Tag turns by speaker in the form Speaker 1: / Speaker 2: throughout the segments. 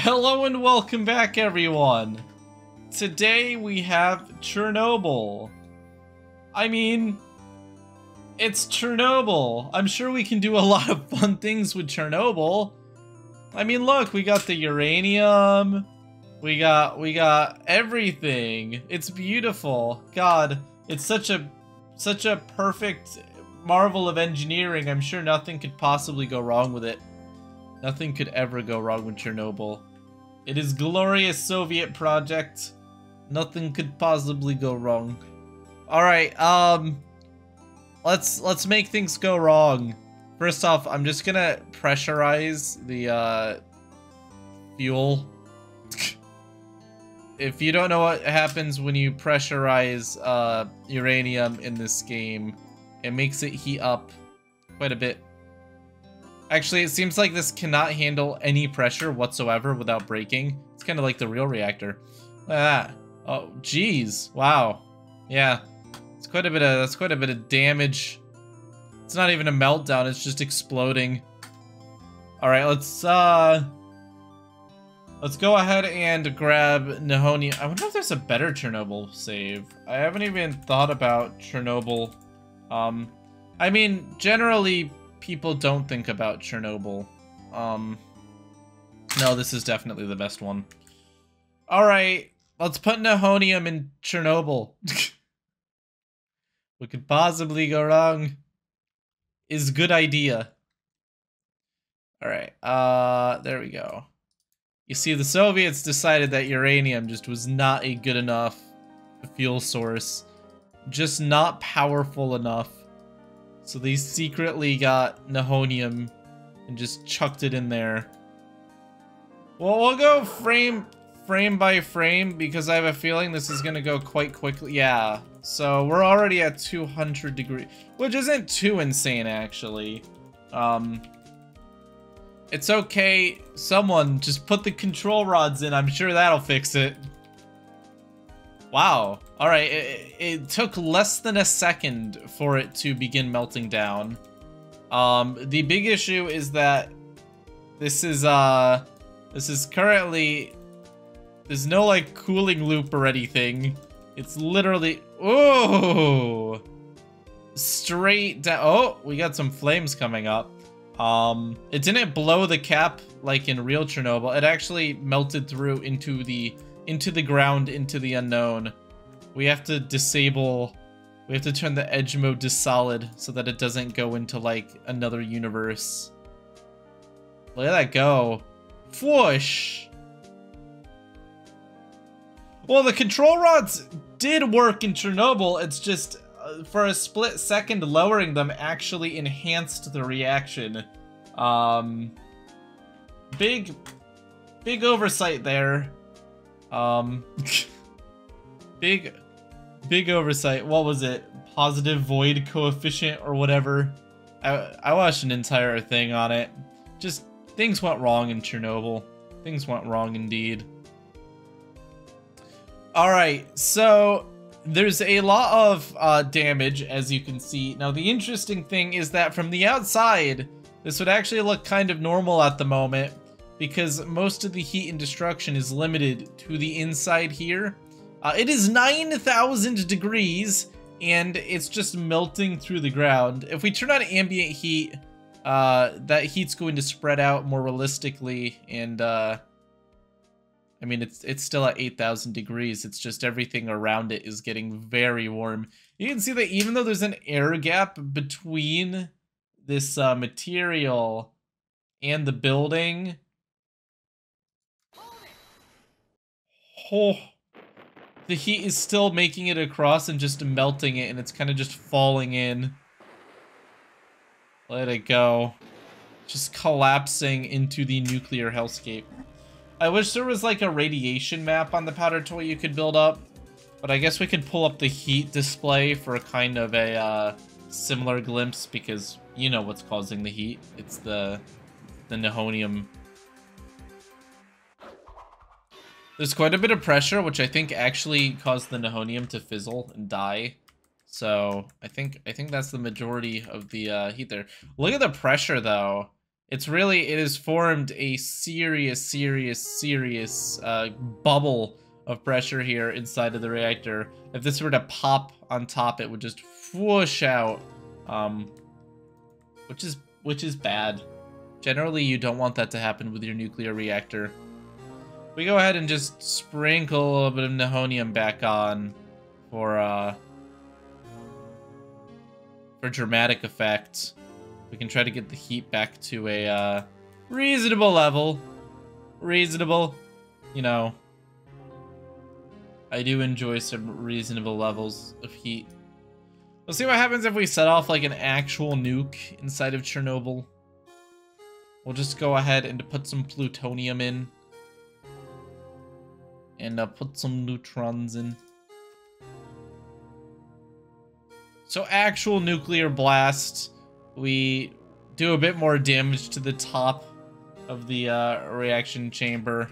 Speaker 1: Hello and welcome back, everyone. Today we have Chernobyl. I mean, it's Chernobyl. I'm sure we can do a lot of fun things with Chernobyl. I mean, look, we got the uranium. We got everything. It's beautiful. God, it's such a perfect marvel of engineering. I'm sure nothing could possibly go wrong with it. Nothing could ever go wrong with Chernobyl. It is glorious Soviet project. Nothing could possibly go wrong. All right, let's make things go wrong. First off, I'm just gonna pressurize the fuel. If you don't know what happens when you pressurize uranium in this game, it makes it heat up quite a bit. Actually, it seems like this cannot handle any pressure whatsoever without breaking. It's kind of like the real reactor. Look at that. Oh, geez. Wow. Yeah. It's quite a bit of, that's quite a bit of damage. It's not even a meltdown, it's just exploding. Alright, let's go ahead and grab Nihonium. I wonder if there's a better Chernobyl save. I haven't even thought about Chernobyl. I mean, generally, people don't think about Chernobyl. No, this is definitely the best one. Alright, let's put Nihonium in Chernobyl. What could possibly go wrong is good idea. Alright, there we go. You see, the Soviets decided that uranium just was not a good enough fuel source. Just not powerful enough. So they secretly got Nihonium and just chucked it in there. Well, we'll go frame by frame because I have a feeling this is gonna go quite quickly. Yeah, so we're already at 200 degrees, which isn't too insane actually. It's okay. Someone just put the control rods in. I'm sure that'll fix it. Wow. All right. It took less than a second for it to begin melting down. The big issue is that this is currently, there's no like cooling loop or anything. It's literally, oh, straight down. Oh, we got some flames coming up. It didn't blow the cap like in real Chernobyl. It actually melted through into the ground, into the unknown. We have to disable, we have to turn the edge mode to solid so that it doesn't go into like another universe. Look at that go. Whoosh. Well, the control rods did work in Chernobyl. It's just for a split second, lowering them actually enhanced the reaction. Big oversight there. Big oversight. What was it? Positive void coefficient or whatever. I watched an entire thing on it. Just things went wrong in Chernobyl. Things went wrong indeed. Alright, so there's a lot of damage, as you can see. Now, the interesting thing is that from the outside, this would actually look kind of normal at the moment because most of the heat and destruction is limited to the inside here. It is 9,000 degrees, and it's just melting through the ground. If we turn on ambient heat, that heat's going to spread out more realistically, and I mean, it's still at 8,000 degrees. It's just everything around it is getting very warm. You can see that even though there's an air gap between this material and the building, oh, the heat is still making it across and just melting it, and it's kind of just falling in. Let it go. Just collapsing into the nuclear hellscape. I wish there was like a radiation map on the powder toy you could build up, but I guess we could pull up the heat display for a kind of a similar glimpse because you know what's causing the heat. It's the Nihonium. There's quite a bit of pressure, which I think actually caused the Nihonium to fizzle and die. So I think that's the majority of the heat there. Look at the pressure though. It has formed a serious bubble of pressure here inside of the reactor. If this were to pop on top, it would just whoosh out, which is bad. Generally, you don't want that to happen with your nuclear reactor. We go ahead and just sprinkle a little bit of nihonium back on for dramatic effect. We can try to get the heat back to a reasonable level. Reasonable, you know. I do enjoy some reasonable levels of heat. We'll see what happens if we set off like an actual nuke inside of Chernobyl. We'll just go ahead and put some plutonium in. And put some neutrons in. So actual nuclear blast. We do a bit more damage to the top of the reaction chamber.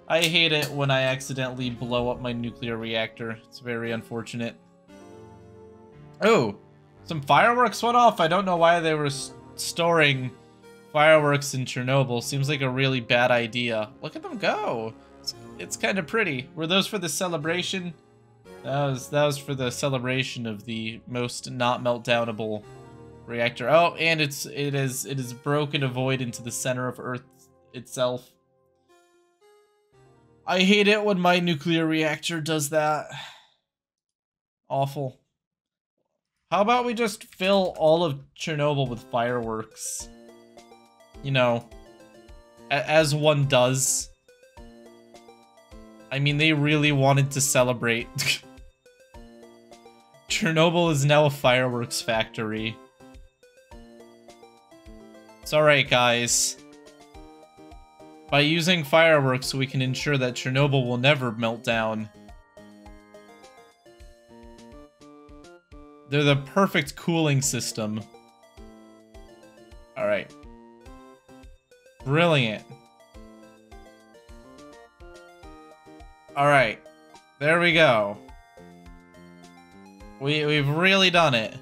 Speaker 1: I hate it when I accidentally blow up my nuclear reactor. It's very unfortunate. Oh, some fireworks went off. I don't know why they were storing fireworks in Chernobyl. Seems like a really bad idea. Look at them go. It's kind of pretty. Were those for the celebration? That was for the celebration of the most not meltdownable reactor. Oh, and it is broken a void into the center of Earth itself. I hate it when my nuclear reactor does that. Awful. How about we just fill all of Chernobyl with fireworks? You know, as one does. I mean, they really wanted to celebrate. Chernobyl is now a fireworks factory. It's alright, guys. By using fireworks, we can ensure that Chernobyl will never melt down. They're the perfect cooling system. Alright. Brilliant. Alright. There we go. We've really done it.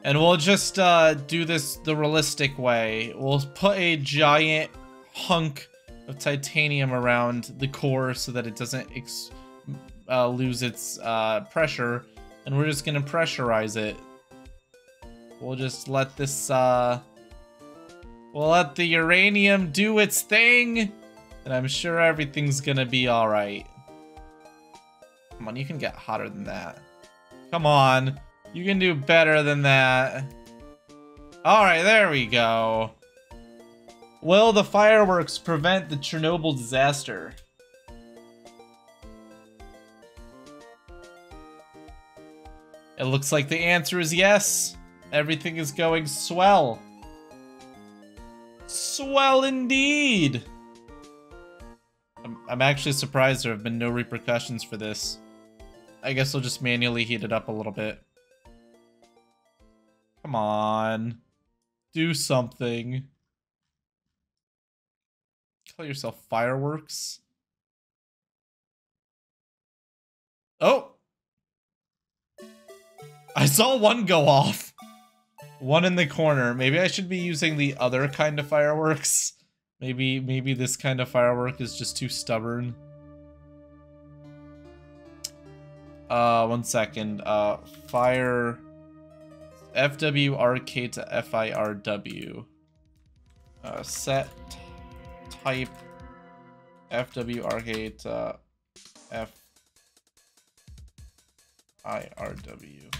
Speaker 1: And we'll just do this the realistic way. We'll put a giant hunk of titanium around the core so that it doesn't lose its pressure. And we're just gonna pressurize it. We'll just let this, we'll let the uranium do its thing. And I'm sure everything's gonna be alright. Come on, you can get hotter than that. Come on. You can do better than that. Alright, there we go. Will the fireworks prevent the Chernobyl disaster? It looks like the answer is yes. Everything is going swell. Swell indeed. I'm actually surprised there have been no repercussions for this. I guess I'll just manually heat it up a little bit. Come on. Do something. Call yourself fireworks. Oh! I saw one go off. One in the corner. Maybe I should be using the other kind of fireworks. Maybe this kind of firework is just too stubborn. 1 second. Fire FWRK to FIRW. Set type FWRK to FIRW.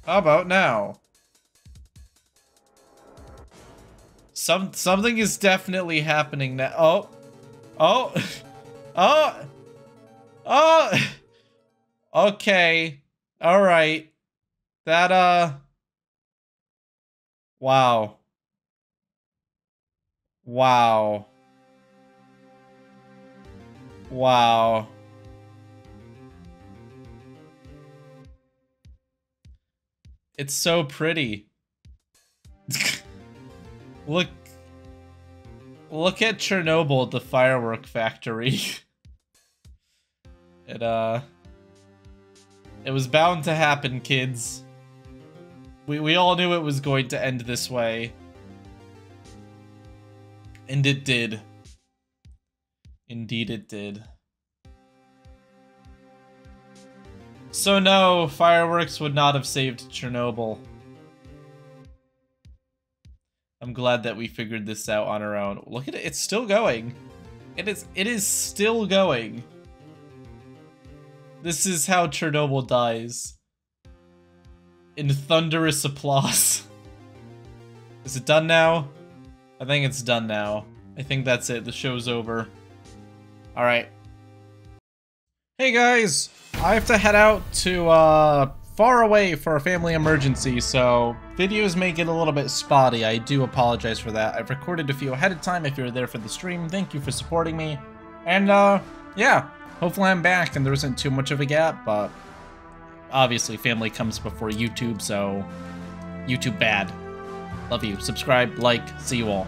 Speaker 1: How about now? Something is definitely happening now. Oh. Oh. Oh. Oh. Okay. All right. That wow. Wow. Wow. It's so pretty. Look at Chernobyl, the firework factory. It was bound to happen, kids. We all knew it was going to end this way. And it did. Indeed it did. So no, fireworks would not have saved Chernobyl. I'm glad that we figured this out on our own. Look at it, it's still going. It is still going. This is how Chernobyl dies. In thunderous applause. Is it done now? I think it's done now. I think that's it. The show's over. Alright. Hey guys! I have to head out to, far away for a family emergency, so videos may get a little bit spotty. I do apologize for that. I've recorded a few ahead of time. If you're there for the stream, thank you for supporting me. And, yeah. Hopefully I'm back and there isn't too much of a gap, but obviously family comes before YouTube, so YouTube bad. Love you. Subscribe, like, see you all.